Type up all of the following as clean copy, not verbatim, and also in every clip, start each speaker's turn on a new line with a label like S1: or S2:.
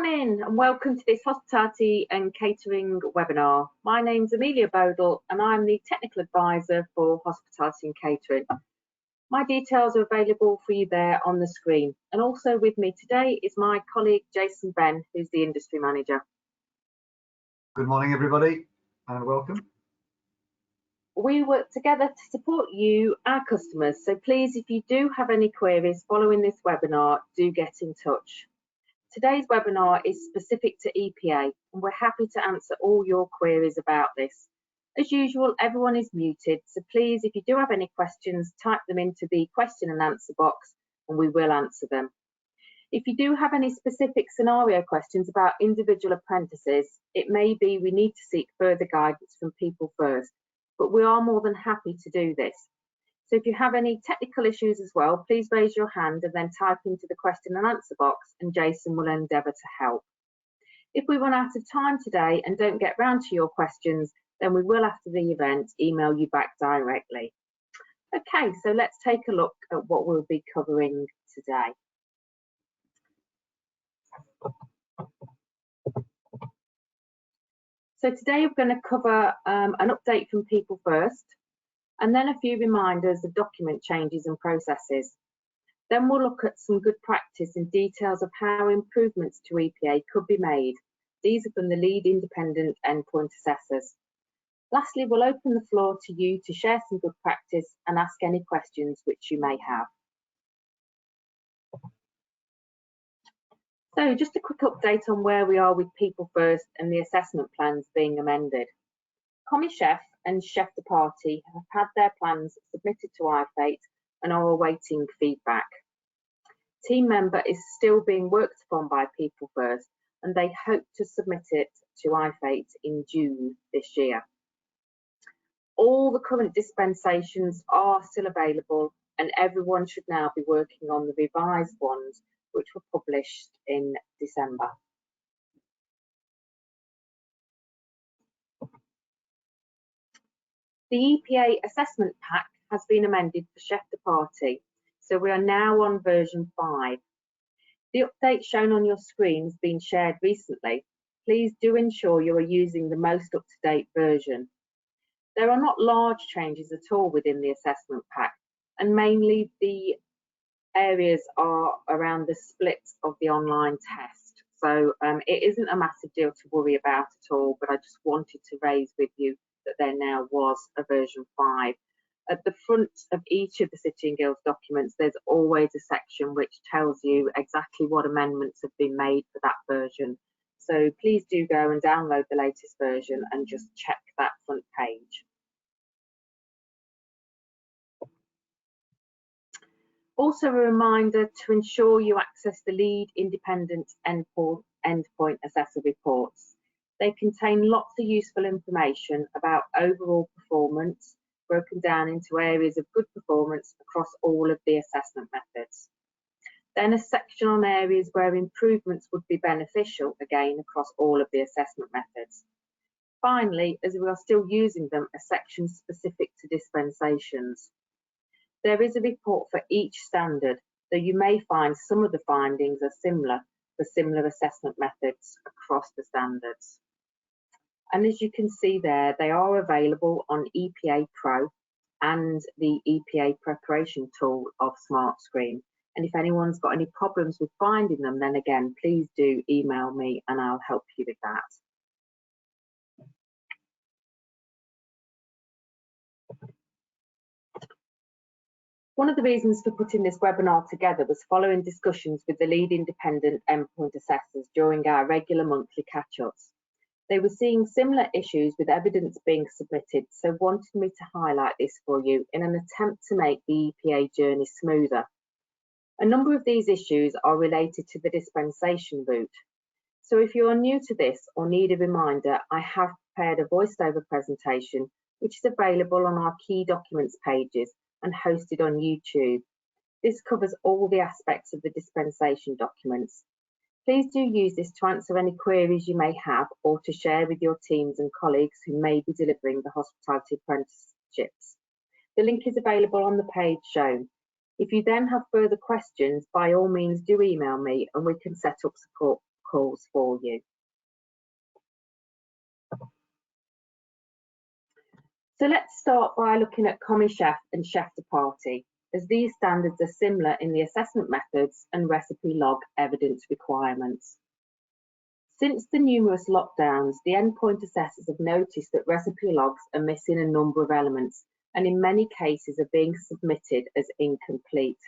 S1: morning and welcome to this hospitality and catering webinar. My name's Amelia Bodle and I'm the technical advisor for hospitality and catering. My details are available for you there on the screen, and also with me today is my colleague Jason Ben, who's the industry manager.
S2: Good morning everybody and welcome.
S1: We work together to support you, our customers, so please, if you do have any queries following this webinar, do get in touch. Today's webinar is specific to EPA and we're happy to answer all your queries about this. As usual, everyone is muted, so please, if you do have any questions, type them into the question and answer box and we will answer them. If you do have any specific scenario questions about individual apprentices, it may be we need to seek further guidance from People First, but we are more than happy to do this. So if you have any technical issues as well, please raise your hand and then type into the question and answer box and Jason will endeavour to help. If we run out of time today and don't get round to your questions, then we will, after the event, email you back directly. Okay, so let's take a look at what we'll be covering today. So today we're going to cover an update from People First, and then a few reminders of document changes and processes. Then we'll look at some good practice and details of how improvements to EPA could be made. These are from the lead independent endpoint assessors. Lastly, we'll open the floor to you to share some good practice and ask any questions which you may have. So just a quick update on where we are with People First and the assessment plans being amended. Commie Chef and Chef de Partie have had their plans submitted to iFate and are awaiting feedback. Team member is still being worked upon by People First and they hope to submit it to iFate in June this year. All the current dispensations are still available and everyone should now be working on the revised ones which were published in December. The EPA assessment pack has been amended for Chef de Partie, so we are now on version 5. The update shown on your screen has been shared recently. Please do ensure you are using the most up-to-date version. There are not large changes at all within the assessment pack, and mainly the areas are around the split of the online test. So it isn't a massive deal to worry about at all, but I just wanted to raise with you that there now was a version 5. At the front of each of the City and Guilds documents, there's always a section which tells you exactly what amendments have been made for that version. So please do go and download the latest version and just check that front page. Also a reminder to ensure you access the lead independent endpoint assessor reports. They contain lots of useful information about overall performance, broken down into areas of good performance across all of the assessment methods. Then a section on areas where improvements would be beneficial, again across all of the assessment methods. Finally, as we are still using them, a section specific to dispensations. There is a report for each standard, though you may find some of the findings are similar for similar assessment methods across the standards. And as you can see there, they are available on EPA Pro and the EPA preparation tool of SmartScreen. And if anyone's got any problems with finding them, then again, please do email me and I'll help you with that. One of the reasons for putting this webinar together was following discussions with the lead independent endpoint assessors during our regular monthly catch-ups. They were seeing similar issues with evidence being submitted, so wanted me to highlight this for you in an attempt to make the EPA journey smoother. A number of these issues are related to the dispensation route. So if you are new to this or need a reminder, I have prepared a voiced over presentation which is available on our key documents pages and hosted on YouTube. This covers all the aspects of the dispensation documents. Please do use this to answer any queries you may have or to share with your teams and colleagues who may be delivering the hospitality apprenticeships. The link is available on the page shown. If you then have further questions, by all means do email me and we can set up support calls for you. So let's start by looking at Common Chef and Chef de Partie, as these standards are similar in the assessment methods and recipe log evidence requirements. Since the numerous lockdowns, the endpoint assessors have noticed that recipe logs are missing a number of elements and in many cases are being submitted as incomplete.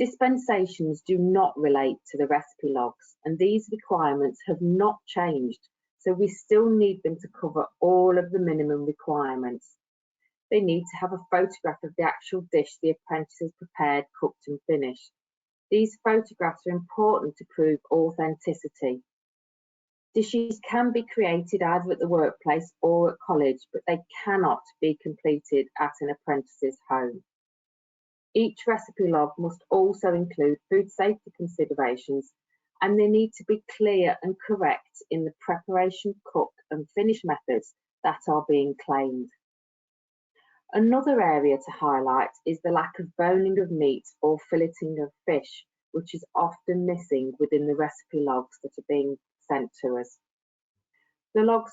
S1: Dispensations do not relate to the recipe logs, and these requirements have not changed, so we still need them to cover all of the minimum requirements. They need to have a photograph of the actual dish the apprentice has prepared, cooked and finished. These photographs are important to prove authenticity. Dishes can be created either at the workplace or at college, but they cannot be completed at an apprentice's home. Each recipe log must also include food safety considerations, and they need to be clear and correct in the preparation, cook and finish methods that are being claimed. Another area to highlight is the lack of boning of meat or filleting of fish, which is often missing within the recipe logs that are being sent to us. The logs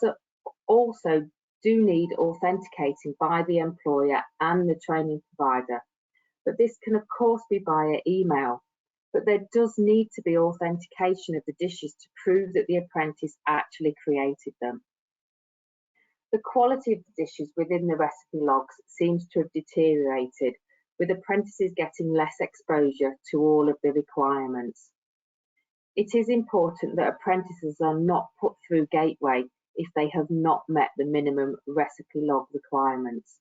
S1: also do need authenticating by the employer and the training provider, but this can of course be via email, but there does need to be authentication of the dishes to prove that the apprentice actually created them. The quality of the dishes within the recipe logs seems to have deteriorated, with apprentices getting less exposure to all of the requirements. It is important that apprentices are not put through Gateway if they have not met the minimum recipe log requirements.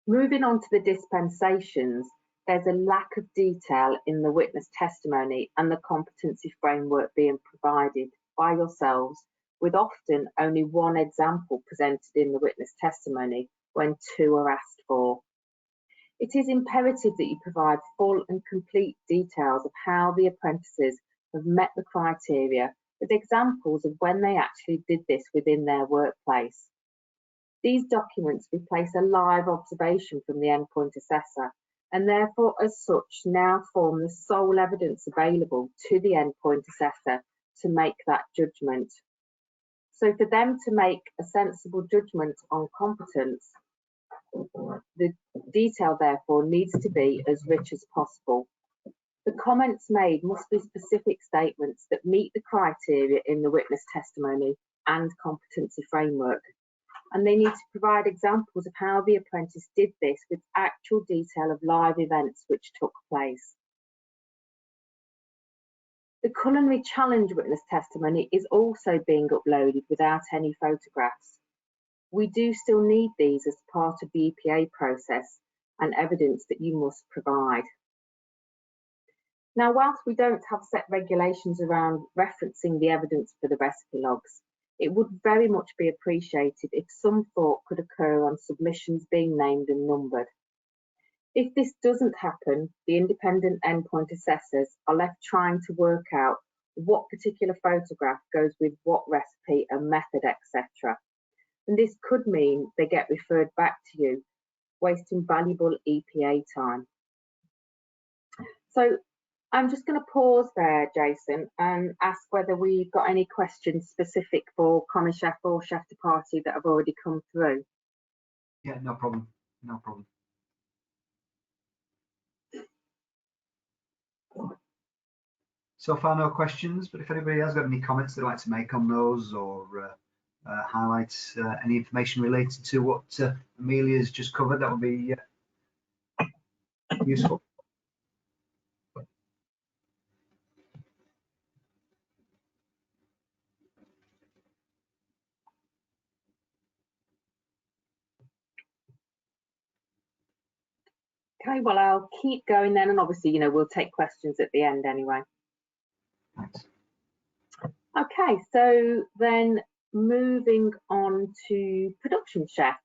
S1: Moving on to the dispensations, there's a lack of detail in the witness testimony and the competency framework being provided by yourselves, with often only one example presented in the witness testimony when two are asked for. It is imperative that you provide full and complete details of how the apprentices have met the criteria, with examples of when they actually did this within their workplace. These documents replace a live observation from the endpoint assessor, and therefore as such now form the sole evidence available to the endpoint assessor to make that judgment. So for them to make a sensible judgment on competence, the detail therefore needs to be as rich as possible. The comments made must be specific statements that meet the criteria in the witness testimony and competency framework, and they need to provide examples of how the apprentice did this with actual detail of live events which took place. The culinary challenge witness testimony is also being uploaded without any photographs. We do still need these as part of the EPA process and evidence that you must provide. Now, whilst we don't have set regulations around referencing the evidence for the recipe logs, it would very much be appreciated if some thought could occur on submissions being named and numbered. If this doesn't happen, the independent endpoint assessors are left trying to work out what particular photograph goes with what recipe and method, etc. And this could mean they get referred back to you, wasting valuable EPA time. So I'm just going to pause there, Jason, and ask whether we've got any questions specific for Common Chef or Chef de Partie that have already come through.
S2: Yeah, no problem. No problem. So far, no questions, but if anybody has got any comments they'd like to make on those or highlight any information related to what Amelia's just covered, that would be useful.
S1: Okay, well, I'll keep going then, and obviously, you know, we'll take questions at the end anyway.
S2: Thanks.
S1: Okay, so then moving on to production chef.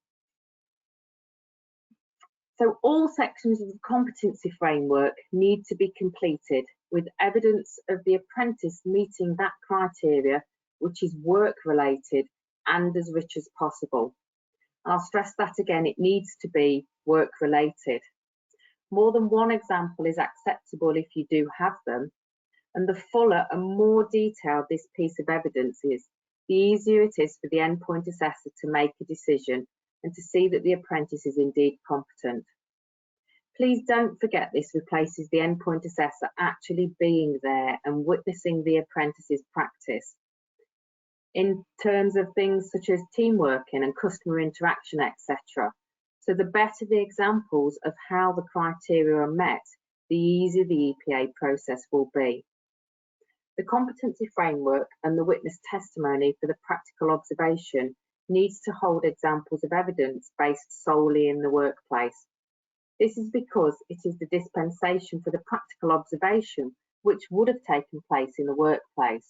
S1: So all sections of the competency framework need to be completed with evidence of the apprentice meeting that criteria, which is work related and as rich as possible. I'll stress that again, it needs to be work related. More than one example is acceptable if you do have them, And the fuller and more detailed this piece of evidence is, the easier it is for the endpoint assessor to make a decision and to see that the apprentice is indeed competent. Please don't forget this replaces the endpoint assessor actually being there and witnessing the apprentice's practice in terms of things such as team working and customer interaction, etc. So the better the examples of how the criteria are met, the easier the EPA process will be. The competency framework and the witness testimony for the practical observation needs to hold examples of evidence based solely in the workplace. This is because it is the dispensation for the practical observation which would have taken place in the workplace.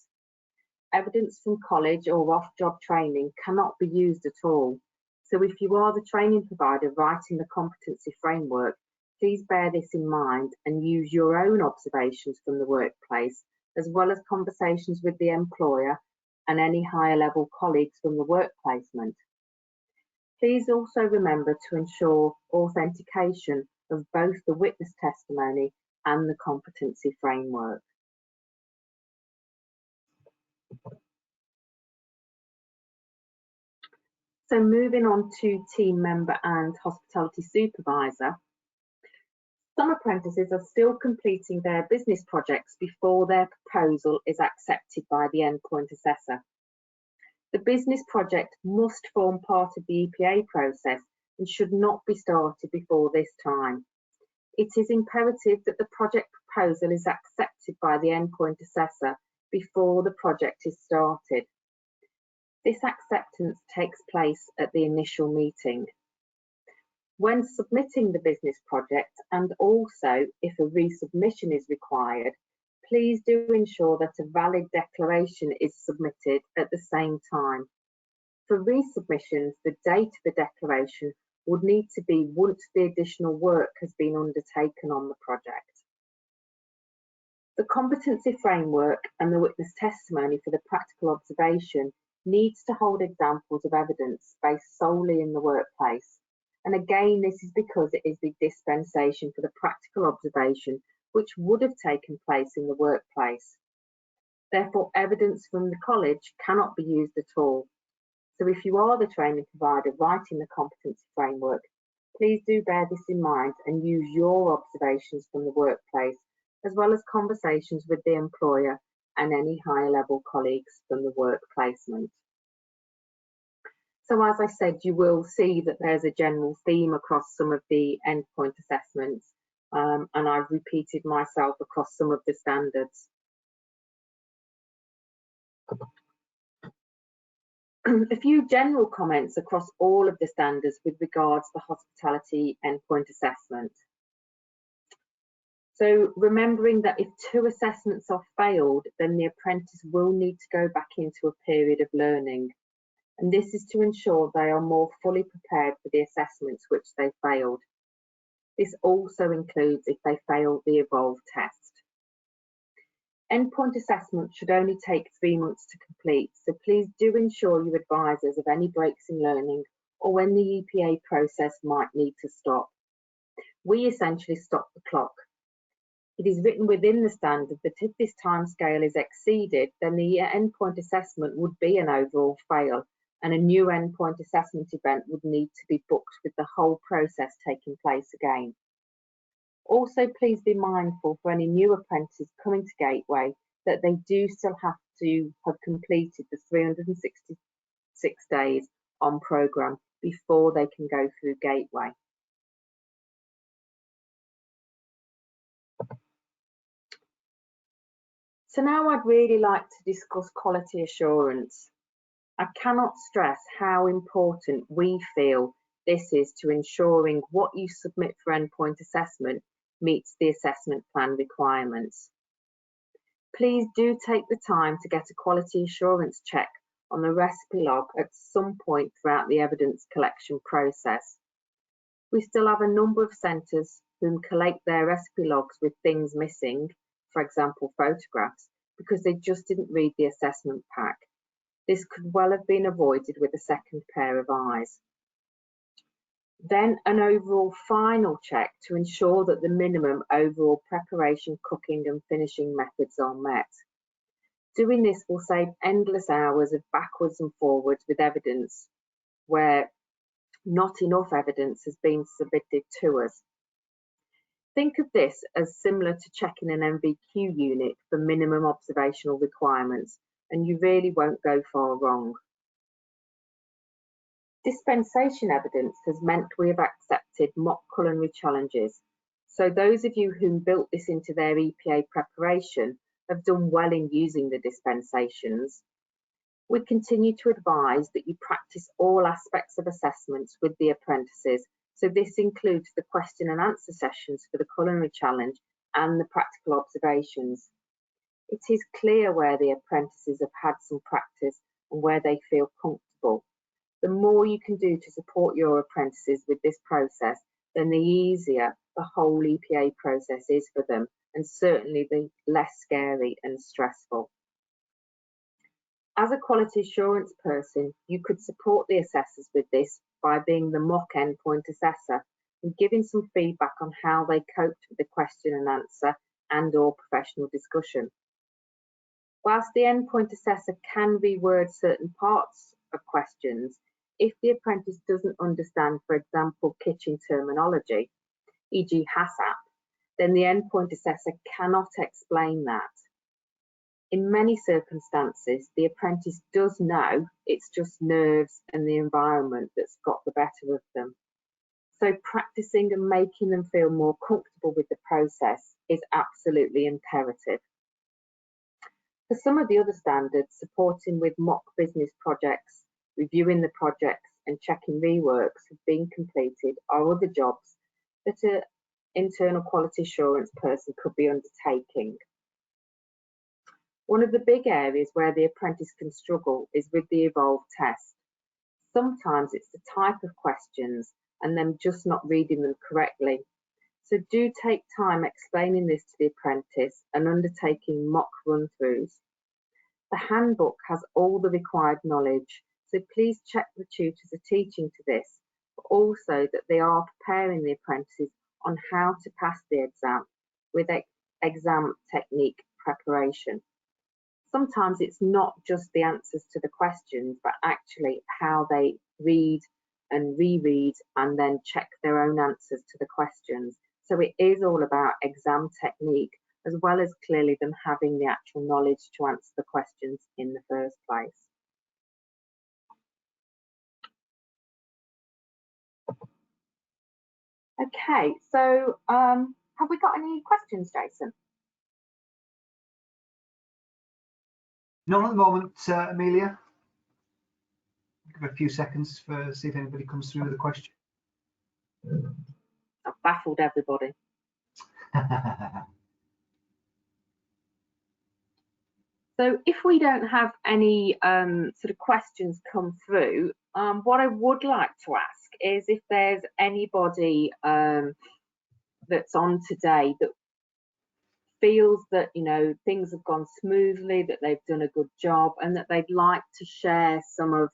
S1: Evidence from college or off-job training cannot be used at all. So if you are the training provider writing the competency framework, please bear this in mind and use your own observations from the workplace, as well as conversations with the employer and any higher level colleagues from the work placement. Please also remember to ensure authentication of both the witness testimony and the competency framework. So moving on to team member and hospitality supervisor. Some apprentices are still completing their business projects before their proposal is accepted by the endpoint assessor. The business project must form part of the EPA process and should not be started before this time. It is imperative that the project proposal is accepted by the endpoint assessor before the project is started. This acceptance takes place at the initial meeting. When submitting the business project, and also if a resubmission is required, please do ensure that a valid declaration is submitted at the same time. For resubmissions, the date of the declaration would need to be once the additional work has been undertaken on the project. The competency framework and the witness testimony for the practical observation needs to hold examples of evidence based solely in the workplace. And again, this is because it is the dispensation for the practical observation which would have taken place in the workplace. Therefore, evidence from the college cannot be used at all. So if you are the training provider writing the competency framework, please do bear this in mind and use your observations from the workplace, as well as conversations with the employer and any higher level colleagues from the work placement. So as I said, you will see that there's a general theme across some of the endpoint assessments, and I've repeated myself across some of the standards. A few general comments across all of the standards with regards to the hospitality endpoint assessment. So remembering that if 2 assessments are failed, then the apprentice will need to go back into a period of learning. And this is to ensure they are more fully prepared for the assessments which they failed. This also includes if they failed the Evolve test. Endpoint assessment should only take 3 months to complete, so please do ensure you advise us of any breaks in learning or when the EPA process might need to stop. We essentially stop the clock. It is written within the standard that if this timescale is exceeded, then the endpoint assessment would be an overall fail, and a new endpoint assessment event would need to be booked with the whole process taking place again. Also, please be mindful for any new apprentices coming to Gateway that they do still have to have completed the 366 days on programme before they can go through Gateway. So now I'd really like to discuss quality assurance. I cannot stress how important we feel this is to ensuring what you submit for endpoint assessment meets the assessment plan requirements. Please do take the time to get a quality assurance check on the recipe log at some point throughout the evidence collection process. We still have a number of centres who collate their recipe logs with things missing, for example photographs, because they just didn't read the assessment pack. This could well have been avoided with a second pair of eyes. Then an overall final check to ensure that the minimum overall preparation, cooking and finishing methods are met. Doing this will save endless hours of backwards and forwards with evidence where not enough evidence has been submitted to us. Think of this as similar to checking an MVQ unit for minimum observational requirements, and you really won't go far wrong. Dispensation evidence has meant we have accepted mock culinary challenges, so those of you who built this into their EPA preparation have done well in using the dispensations. We continue to advise that you practice all aspects of assessments with the apprentices, so this includes the question and answer sessions for the culinary challenge and the practical observations. It is clear where the apprentices have had some practice and where they feel comfortable. The more you can do to support your apprentices with this process, then the easier the whole EPA process is for them, and certainly the less scary and stressful. As a quality assurance person, you could support the assessors with this by being the mock endpoint assessor and giving some feedback on how they coped with the question and answer and/or professional discussion. Whilst the endpoint assessor can reword certain parts of questions, if the apprentice doesn't understand, for example, kitchen terminology, e.g. HACCP, then the endpoint assessor cannot explain that. In many circumstances, the apprentice does know, it's just nerves and the environment that's got the better of them. So practicing and making them feel more comfortable with the process is absolutely imperative. For some of the other standards, supporting with mock business projects, reviewing the projects and checking reworks have been completed are other jobs that an internal quality assurance person could be undertaking. One of the big areas where the apprentice can struggle is with the evolved test. Sometimes it's the type of questions and them just not reading them correctly. So do take time explaining this to the apprentice and undertaking mock run-throughs. The handbook has all the required knowledge, so please check the tutors are teaching to this, but also that they are preparing the apprentices on how to pass the exam with exam technique preparation. Sometimes it's not just the answers to the questions, but actually how they read and reread and then check their own answers to the questions. So it is all about exam technique, as well as clearly them having the actual knowledge to answer the questions in the first place. Okay, so have we got any questions, Jason?
S2: None at the moment, Amelia. Give a few seconds for see if anybody comes through with a question.
S1: I've baffled everybody. So if we don't have any sort of questions come through, what I would like to ask is if there's anybody that's on today that feels that, you know, things have gone smoothly, that they've done a good job, and that they'd like to share some of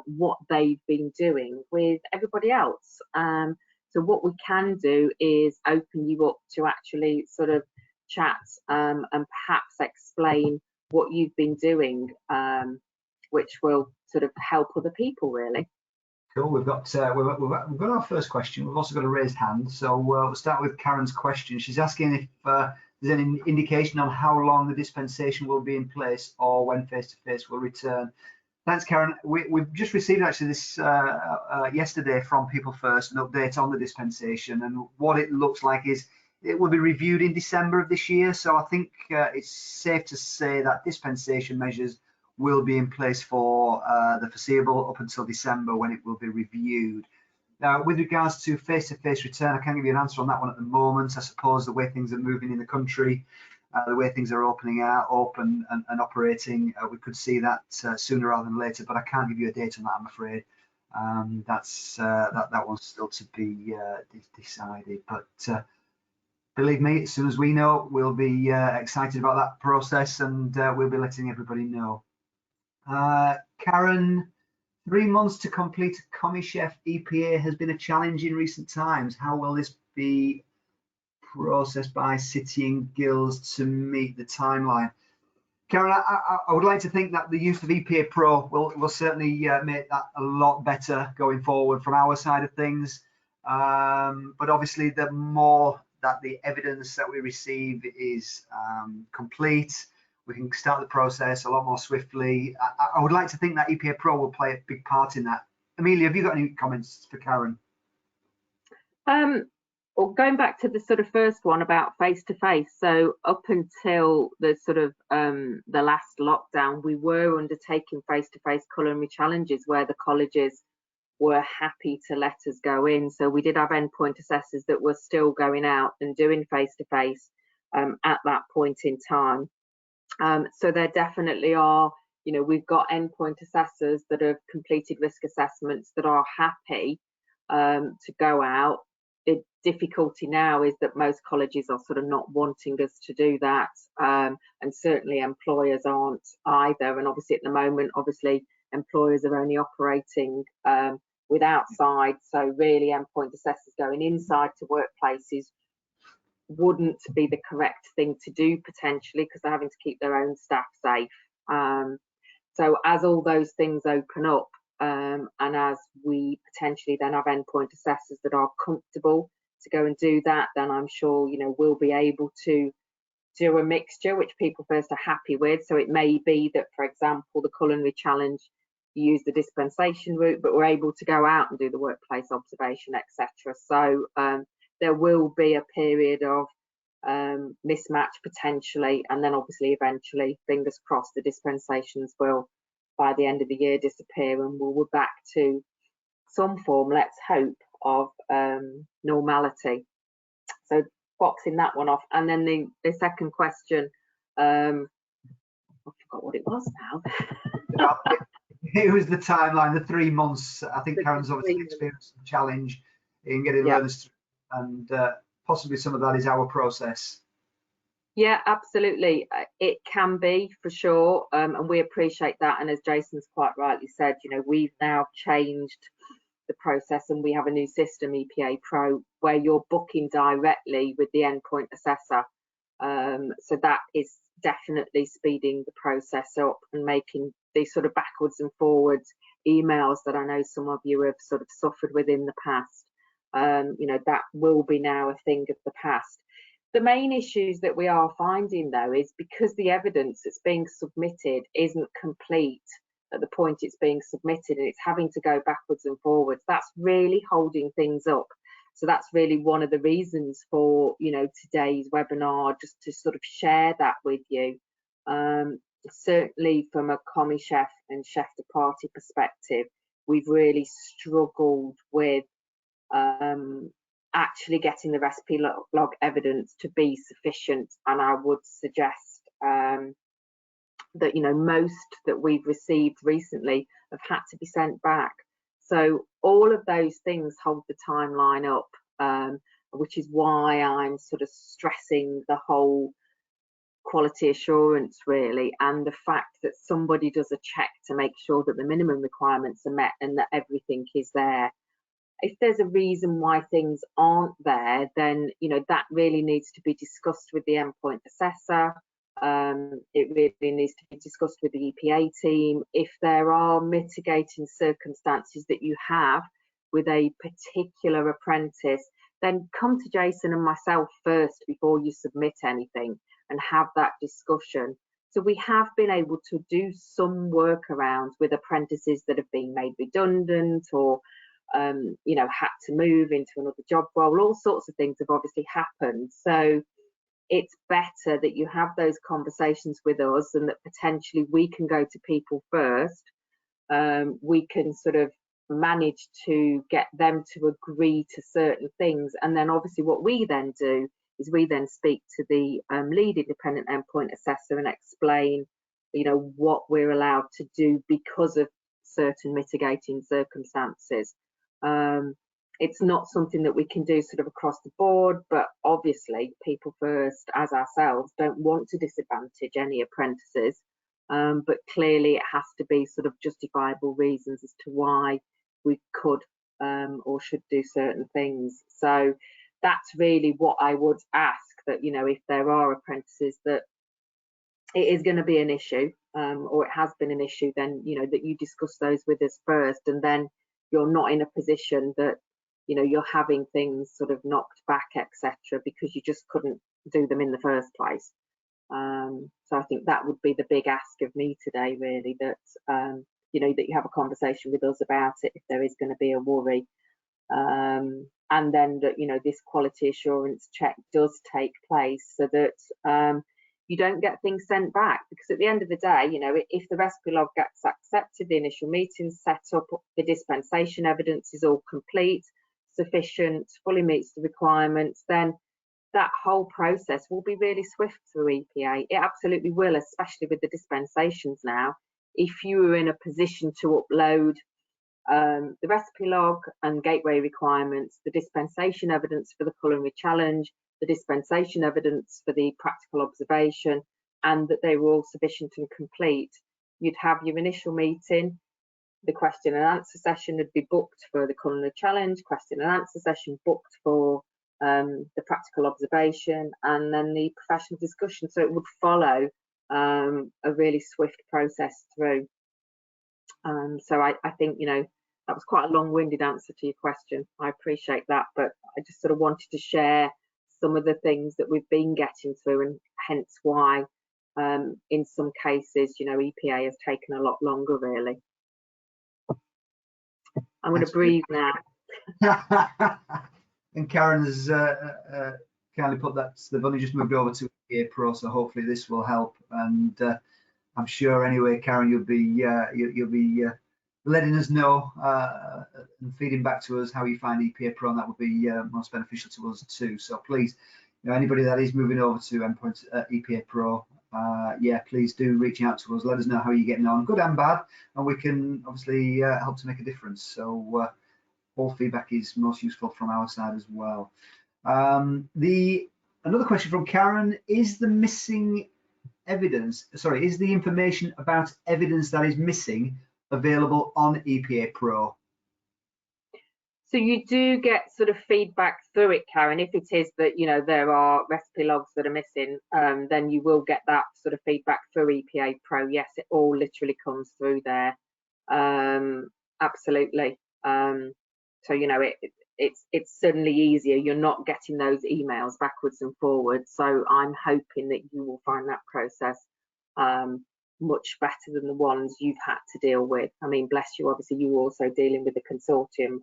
S1: what they've been doing with everybody else. So what we can do is open you up to actually sort of chat and perhaps explain what you've been doing, which will sort of help other people really.
S2: Cool. We've got our first question. We've also got a raised hand. So we'll start with Karen's question. She's asking if there's any indication on how long the dispensation will be in place or when face-to-face will return. Thanks, Karen. We've just received actually this yesterday from People First, an update on the dispensation, and what it looks like is it will be reviewed in December of this year. So I think it's safe to say that dispensation measures will be in place for the foreseeable up until December, when it will be reviewed. Now, with regards to face-to-face return, I can't give you an answer on that one at the moment. I suppose the way things are moving in the country, the way things are opening out, open and operating, we could see that sooner rather than later, but I can't give you a date on that, I'm afraid. That one's still to be decided, but believe me, as soon as we know, we'll be excited about that process, and we'll be letting everybody know. Karen 3 months to complete a CommieChef EPA has been a challenge in recent times. How will this be processed by City and Guilds to meet the timeline? Karen, I would like to think that the use of EPA Pro will certainly make that a lot better going forward from our side of things. But obviously, the more that the evidence that we receive is complete, we can start the process a lot more swiftly. I would like to think that EPA Pro will play a big part in that. Amelia, have you got any comments for Karen?
S1: Well, going back to the sort of first one about face-to-face, so up until the sort of the last lockdown, we were undertaking face-to-face culinary challenges where the colleges were happy to let us go in. So we did have endpoint assessors that were still going out and doing face-to-face at that point in time. So there definitely are, you know, we've got endpoint assessors that have completed risk assessments that are happy to go out. The difficulty now is that most colleges are sort of not wanting us to do that, and certainly employers aren't either. And obviously at the moment, obviously employers are only operating with outside, so really endpoint assessors going inside to workplaces wouldn't be the correct thing to do potentially, because they're having to keep their own staff safe. So as all those things open up, and as we potentially then have endpoint assessors that are comfortable to go and do that, then I'm sure, you know, we'll be able to do a mixture which people first are happy with. So it may be that, for example, the culinary challenge, you use the dispensation route, but we're able to go out and do the workplace observation, etc. So there will be a period of mismatch potentially, and then obviously eventually, fingers crossed, the dispensations will by the end of the year disappear and we're back to some form, let's hope, of normality. So boxing that one off. And then the second question, I forgot what it was now.
S2: It was the timeline, the 3 months. I think Karen's obviously experienced a challenge in getting learners through, and possibly some of that is our process.
S1: Yeah, absolutely. It can be, for sure, and we appreciate that. And as Jason's quite rightly said, you know, we've now changed the process and we have a new system, EPA Pro, where you're booking directly with the endpoint assessor. So that is definitely speeding the process up and making these sort of backwards and forwards emails that I know some of you have sort of suffered with in the past. You know, that will be now a thing of the past. The main issues that we are finding, though, is because the evidence that's being submitted isn't complete at the point it's being submitted and it's having to go backwards and forwards, that's really holding things up. So that's really one of the reasons for, you know, today's webinar, just to sort of share that with you. Certainly from a CommieChef and chef de partie perspective, we've really struggled with actually getting the recipe log evidence to be sufficient, and I would suggest that, you know, most that we've received recently have had to be sent back. So all of those things hold the timeline up, which is why I'm sort of stressing the whole quality assurance really, and the fact that somebody does a check to make sure that the minimum requirements are met and that everything is there. If there's a reason why things aren't there, then, you know, that really needs to be discussed with the endpoint assessor. It really needs to be discussed with the EPA team. If there are mitigating circumstances that you have with a particular apprentice, then come to Jason and myself first before you submit anything and have that discussion. So we have been able to do some workarounds with apprentices that have been made redundant or you know, had to move into another job role. All sorts of things have obviously happened. So it's better that you have those conversations with us and that potentially we can go to people first. We can sort of manage to get them to agree to certain things. And then obviously what we then do is we then speak to the lead independent endpoint assessor and explain, you know, what we're allowed to do because of certain mitigating circumstances. It's not something that we can do sort of across the board, but obviously people first, as ourselves, don't want to disadvantage any apprentices. but clearly it has to be sort of justifiable reasons as to why we could or should do certain things. So that's really what I would ask, that, you know, if there are apprentices that it is going to be an issue, or it has been an issue, then, you know, that you discuss those with us first, and then you're not in a position that, you know, you're having things sort of knocked back, etc., because you just couldn't do them in the first place. So I think that would be the big ask of me today, really, that you know, that you have a conversation with us about it if there is going to be a worry, and then that, you know, this quality assurance check does take place, so that you don't get things sent back, because at the end of the day, you know, if the recipe log gets accepted, the initial meeting's set up, the dispensation evidence is all complete, sufficient, fully meets the requirements, then that whole process will be really swift through EPA. It absolutely will, especially with the dispensations now. If you were in a position to upload the recipe log and gateway requirements, the dispensation evidence for the culinary challenge, the dispensation evidence for the practical observation, and that they were all sufficient and complete, you'd have your initial meeting, the question and answer session would be booked for the culinary challenge, question and answer session booked for the practical observation, and then the professional discussion. So it would follow a really swift process through. So I think, you know, that was quite a long-winded answer to your question. I appreciate that, but I just sort of wanted to share some of the things that we've been getting through, and hence why in some cases, you know, EPA has taken a lot longer, really. I'm going to breathe now.
S2: And Karen has kindly put that they've only just moved over to EPA Pro, so hopefully this will help. And I'm sure anyway, Karen, you'll be letting us know and feeding back to us how you find EPA Pro, and that would be most beneficial to us too. So please, you know, anybody that is moving over to Endpoint EPA Pro, yeah, please do reach out to us. Let us know how you're getting on, good and bad, and we can obviously help to make a difference. So all feedback is most useful from our side as well. Another question from Karen: is the missing evidence, sorry, is the information about evidence that is missing available on EPA Pro?
S1: So you do get sort of feedback through it, Karen. If it is that, you know, there are recipe logs that are missing, then you will get that sort of feedback through EPA Pro. Yes, it all literally comes through there. Absolutely. So, you know, it's certainly easier. You're not getting those emails backwards and forwards. So I'm hoping that you will find that process much better than the ones you've had to deal with. I mean, bless you, obviously you were also dealing with the consortium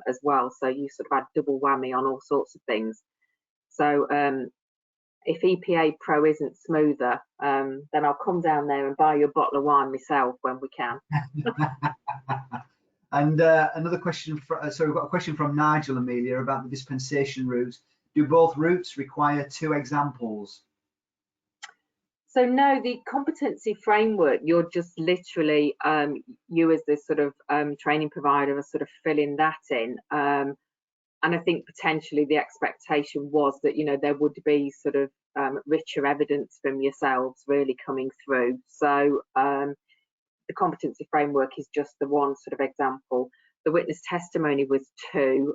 S1: as well. So you sort of had double whammy on all sorts of things. So if EPA Pro isn't smoother, then I'll come down there and buy you a bottle of wine myself when we can.
S2: And another question, so we've got a question from Nigel, Amelia, about the dispensation routes. Do both routes require 2 examples?
S1: So no, the competency framework, you're just literally, you as the sort of training provider are sort of filling that in. And I think potentially the expectation was that, you know, there would be sort of richer evidence from yourselves really coming through. So the competency framework is just the one sort of example. The witness testimony was 2,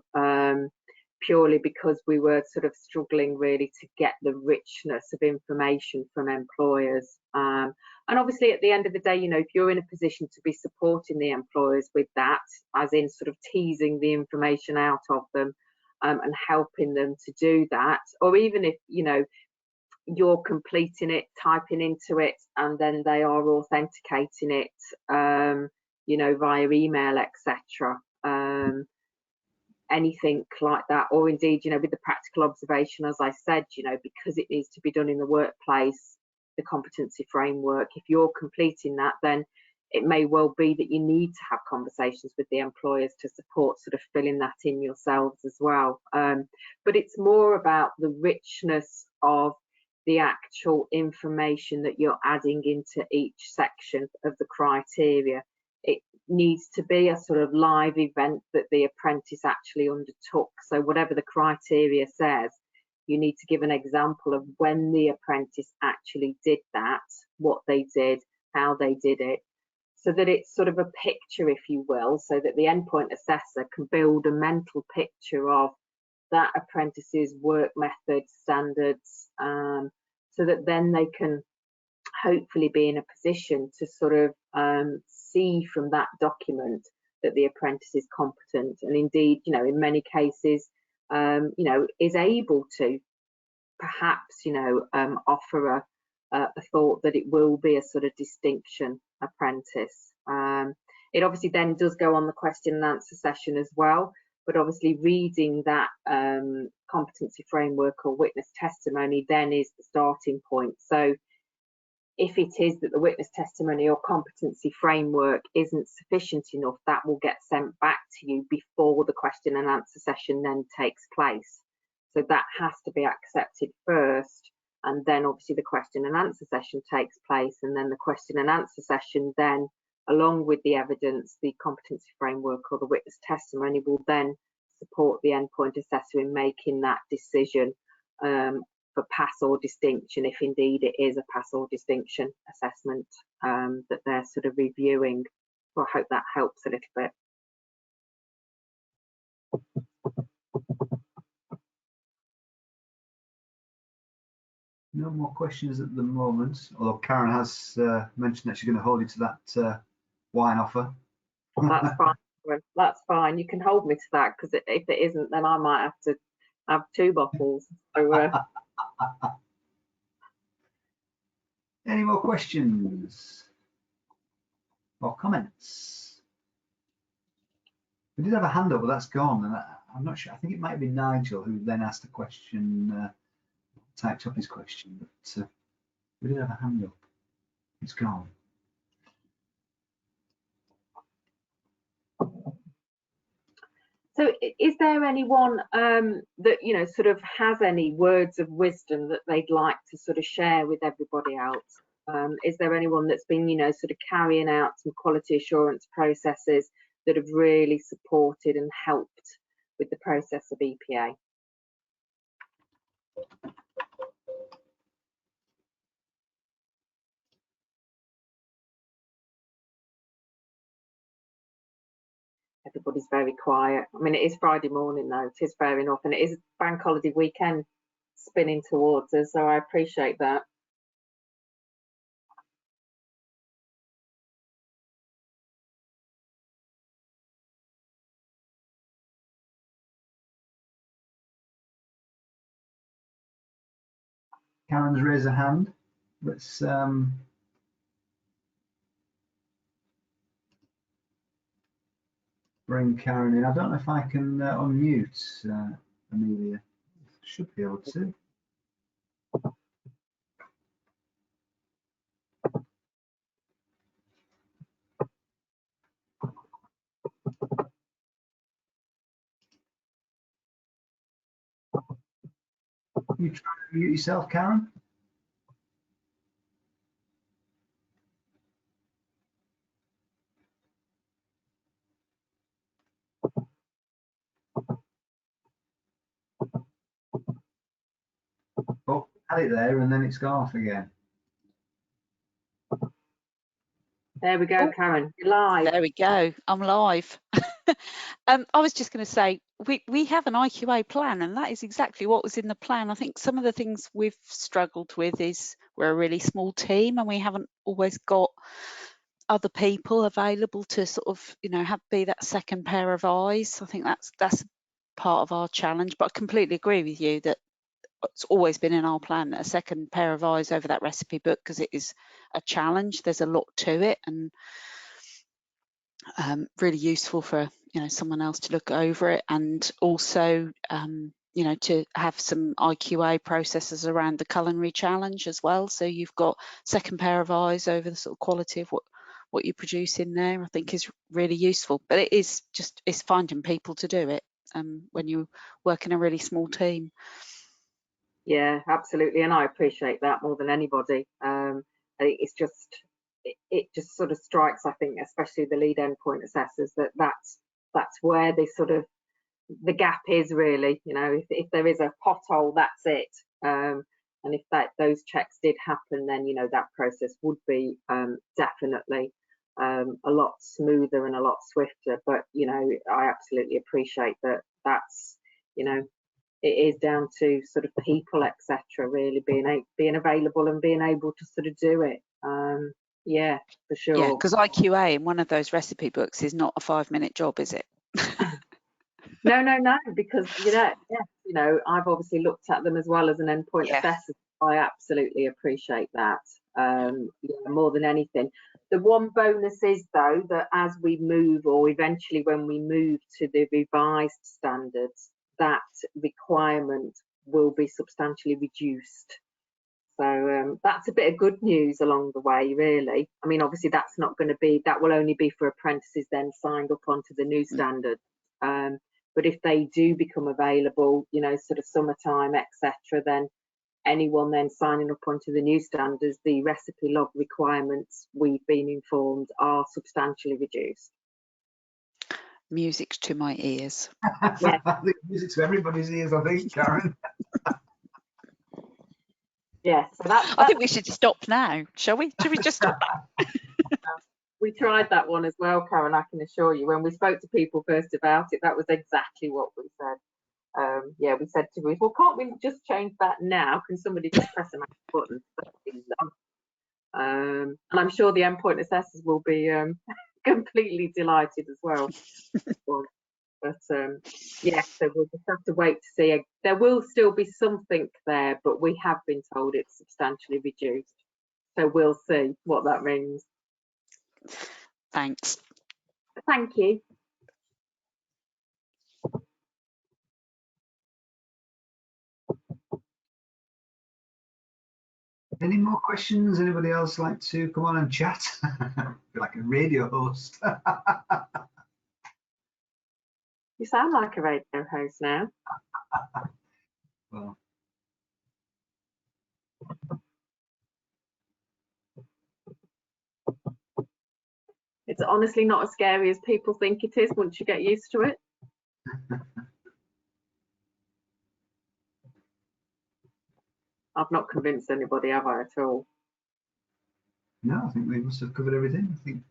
S1: purely because we were sort of struggling really to get the richness of information from employers. And obviously at the end of the day, you know, if you're in a position to be supporting the employers with that, as in sort of teasing the information out of them and helping them to do that, or even if, you know, you're completing it, typing into it, and then they are authenticating it, you know, via email, etc. Anything like that, or indeed, you know, with the practical observation, as I said, you know, because it needs to be done in the workplace, the competency framework, if you're completing that, then it may well be that you need to have conversations with the employers to support sort of filling that in yourselves as well. But it's more about the richness of the actual information that you're adding into each section of the criteria. It needs to be a sort of live event that the apprentice actually undertook. So whatever the criteria says, you need to give an example of when the apprentice actually did that, what they did, how they did it, so that it's sort of a picture, if you will, so that the endpoint assessor can build a mental picture of that apprentice's work methods, standards, so that then they can hopefully be in a position to sort of see from that document that the apprentice is competent, and indeed, you know, in many cases, you know, is able to perhaps, you know, offer a thought that it will be a sort of distinction apprentice. It obviously then does go on the question and answer session as well, but obviously reading that competency framework or witness testimony then is the starting point. So if it is that the witness testimony or competency framework isn't sufficient enough, that will get sent back to you before the question and answer session then takes place. So that has to be accepted first, and then obviously the question and answer session takes place, and then the question and answer session then, along with the evidence, the competency framework or the witness testimony will then support the endpoint assessor in making that decision for pass or distinction, if indeed it is a pass or distinction assessment that they're sort of reviewing. So I hope that helps a little bit.
S2: No more questions at the moment, although Karen has mentioned that she's going to hold you to that wine offer.
S1: That's fine. That's fine. You can hold me to that, because if it isn't, then I might have to have 2 bottles. So,
S2: any more questions or comments? We did have a hand up, but that's gone, and I'm not sure. I think it might be Nigel who then asked a question, typed up his question, but we did have a hand up. It's gone.
S1: So is there anyone that, you know, sort of has any words of wisdom that they'd like to sort of share with everybody else? Is there anyone that's been, you know, sort of carrying out some quality assurance processes that have really supported and helped with the process of EPA? Everybody's very quiet. I mean, it is Friday morning though, it is fair enough, and it is bank holiday weekend spinning towards us, so I appreciate that.
S2: Karen's raised a hand. Let's bring Karen in. I don't know if I can unmute Amelia. Should be able to. You try to mute yourself, Karen? Oh, had it there and then it's gone off again.
S1: There we go, Karen, you're live.
S3: There we go, I'm live. I was just going to say, we have an IQA plan, and that is exactly what was in the plan. I think some of the things we've struggled with is we're a really small team and we haven't always got other people available to sort of, you know, be that second pair of eyes. I think that's part of our challenge, but I completely agree with you that it's always been in our plan, a second pair of eyes over that recipe book, because it is a challenge. There's a lot to it, and really useful for, you know, someone else to look over it, and also you know, to have some IQA processes around the culinary challenge as well, so you've got second pair of eyes over the sort of quality of what you produce in there. I think is really useful, but it is just, it's finding people to do it when you work in a really small team.
S1: Yeah, absolutely, and I appreciate that more than anybody. I think it's just, it just sort of strikes, I think, especially the lead endpoint assessors, that's where they sort of, the gap is really, you know, if there is a pothole, that's it. And And if those checks did happen, then that process would be definitely a lot smoother and a lot swifter. But I absolutely appreciate that. That's it is down to sort of people, etc. Really being available and being able to sort of do it. Yeah, for sure.
S3: Yeah, because IQA in one of those recipe books is not a 5-minute job, is it?
S1: No, because I've obviously looked at them as well as an endpoint assessor. I absolutely appreciate that. More than anything. The one bonus is though that as we move, or eventually when we move to the revised standards, that requirement will be substantially reduced. So that's a bit of good news along the way, really. I mean, obviously that's not going to be, that will only be for apprentices then signed up onto the new standard. But if they do become available, sort of summertime, etc., then anyone then signing up onto the new standards, the recipe log requirements, we've been informed, are substantially reduced.
S3: Music to my ears.
S1: Yeah.
S2: I think music to everybody's ears, I think, Karen.
S1: Yeah, so that's
S3: I think we should stop now, shall we? Should we just stop now?
S1: We tried that one as well, Karen, I can assure you. When we spoke to people first about it, that was exactly what we said. We said to Ruth, well, can't we just change that now? Can somebody just press a button? And I'm sure the endpoint assessors will be completely delighted as well. But so we'll just have to wait to see. There will still be something there, but we have been told it's substantially reduced. So we'll see what that means.
S3: Thanks.
S1: Thank you.
S2: Any more questions? Anybody else like to come on and chat? Feel like a radio host.
S1: You sound like a radio host now.
S2: Well,
S1: it's honestly not as scary as people think it is once you get used to it. I've not convinced anybody, have I, at all?
S2: no, I think we must have covered everything. I think.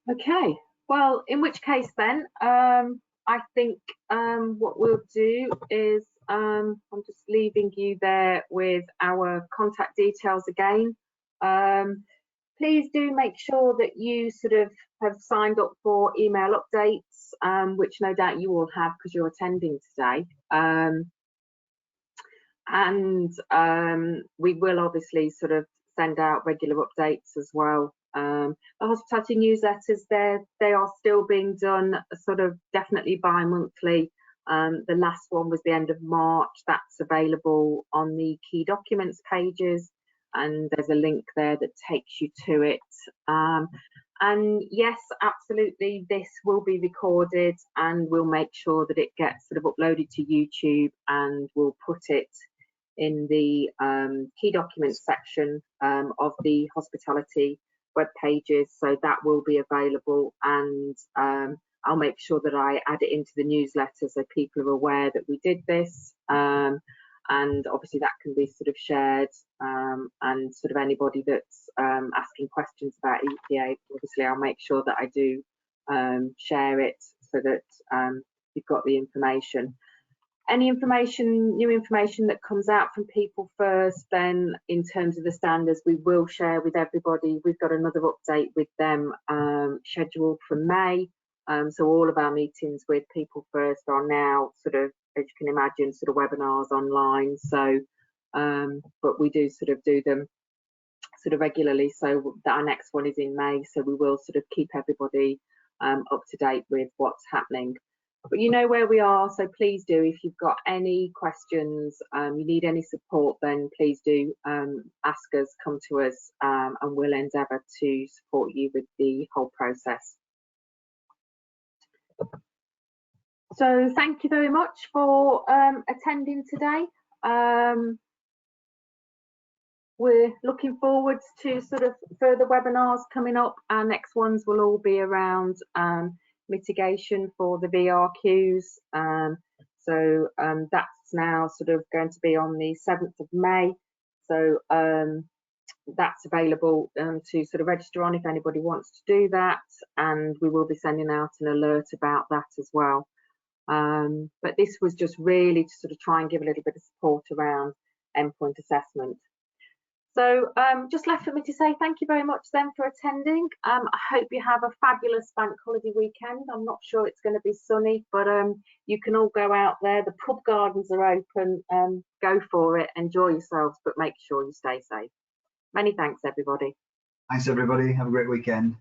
S1: Okay, well, in which case then, I think what we'll do is I'm just leaving you there with our contact details again. Please do make sure that you sort of have signed up for email updates, which no doubt you all have because you're attending today. And we will obviously sort of send out regular updates as well. The hospitality newsletters, they are still being done sort of definitely bi-monthly. The last one was the end of March. That's available on the key documents pages, and there's a link there that takes you to it. And yes, absolutely, this will be recorded, and we'll make sure that it gets sort of uploaded to YouTube, and we'll put it in the key documents section of the hospitality web pages, so that will be available. And I'll make sure that I add it into the newsletter so people are aware that we did this. And obviously that can be sort of shared, and sort of anybody that's asking questions about EPA, obviously I'll make sure that I do share it so that you've got the information. Any information, new information that comes out from People First, then in terms of the standards, we will share with everybody. We've got another update with them scheduled for May. So all of our meetings with People First are now sort of, as you can imagine, sort of webinars online. So, but we do sort of do them sort of regularly. So our next one is in May. So we will sort of keep everybody up to date with what's happening. But you know where we are, so please do, if you've got any questions, you need any support, then please do ask us, come to us, and we'll endeavour to support you with the whole process. So thank you very much for attending today. We're looking forward to sort of further webinars coming up. Our next ones will all be around mitigation for the VRQs. That's now sort of going to be on the 7th of May. So that's available to sort of register on if anybody wants to do that, and we will be sending out an alert about that as well. But this was just really to sort of try and give a little bit of support around endpoint assessment. So just left for me to say thank you very much then for attending. I hope you have a fabulous bank holiday weekend. I'm not sure it's going to be sunny, but you can all go out there. The pub gardens are open. Go for it, enjoy yourselves, but make sure you stay safe. Many thanks, everybody.
S2: Thanks, everybody. Have a great weekend.